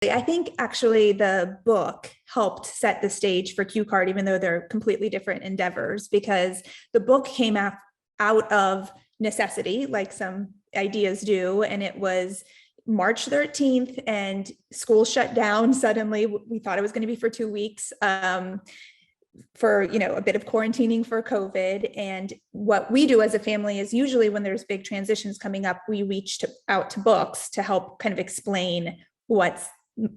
I think actually the book helped set the stage for qcard, even though they're completely different endeavors, because the book came out of necessity, like some ideas do. And it was March 13th and school shut down suddenly. We thought it was going to be for 2 weeks. For a bit of quarantining for COVID. And what we do as a family is usually when there's big transitions coming up, we reach out to books to help kind of explain what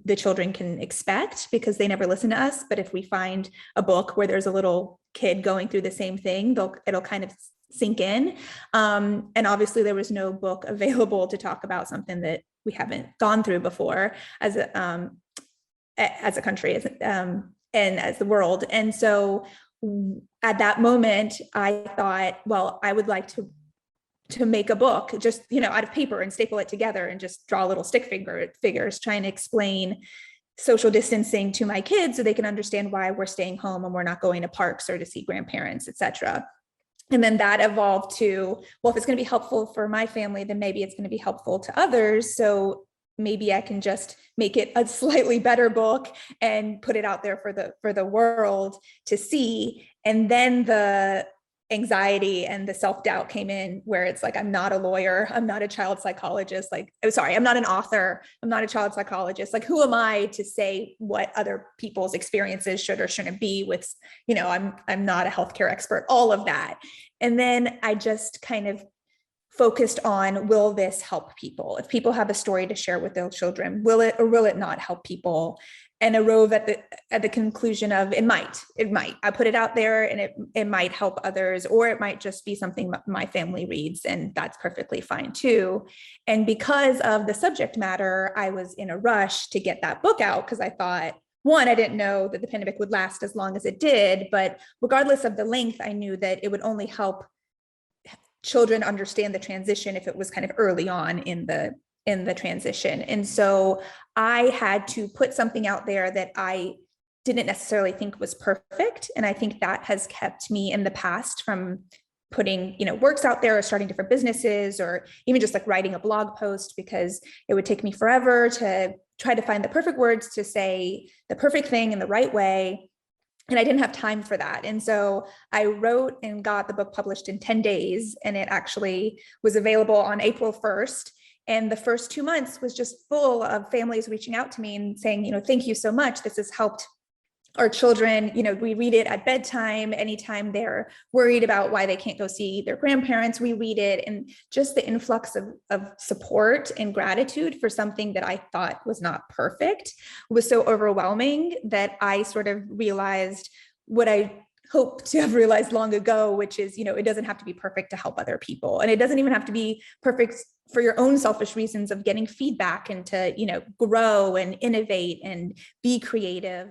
the children can expect, because they never listen to us. But if we find a book where there's a little kid going through the same thing, it'll kind of sink in. And obviously there was no book available to talk about something that we haven't gone through before as a country, and as the world. And so at that moment, I thought, well, I would like to make a book just, out of paper and staple it together and just draw little stick figures trying to explain social distancing to my kids so they can understand why we're staying home and we're not going to parks or to see grandparents, etc. And then that evolved to, well, if it's going to be helpful for my family, then maybe it's going to be helpful to others. So maybe I can just make it a slightly better book and put it out there for the world to see. And then the anxiety and the self-doubt came in, where it's like, I'm not a lawyer, I'm not a child psychologist, I'm not an author, I'm not a child psychologist. Like, who am I to say what other people's experiences should or shouldn't be with, I'm not a healthcare expert, all of that. And then I just kind of focused on, will this help people? If people have a story to share with their children, will it or will it not help people? And arose at the conclusion of, it might. I put it out there and it might help others, or it might just be something my family reads, and that's perfectly fine too. And because of the subject matter, I was in a rush to get that book out, because I thought, one, I didn't know that the pandemic would last as long as it did, but regardless of the length, I knew that it would only help children understand the transition if it was kind of early on in the transition. And so I had to put something out there that I didn't necessarily think was perfect. And I think that has kept me in the past from putting, works out there or starting different businesses, or even just like writing a blog post, because it would take me forever to try to find the perfect words to say the perfect thing in the right way. And I didn't have time for that. And so I wrote and got the book published in 10 days, and it actually was available on April 1st. And the first 2 months was just full of families reaching out to me and saying, thank you so much. This has helped our children. We read it at bedtime, anytime they're worried about why they can't go see their grandparents, we read it. And just the influx of support and gratitude for something that I thought was not perfect was so overwhelming that I sort of realized what I hope to have realized long ago, which is, it doesn't have to be perfect to help other people. And it doesn't even have to be perfect for your own selfish reasons of getting feedback and to, grow and innovate and be creative.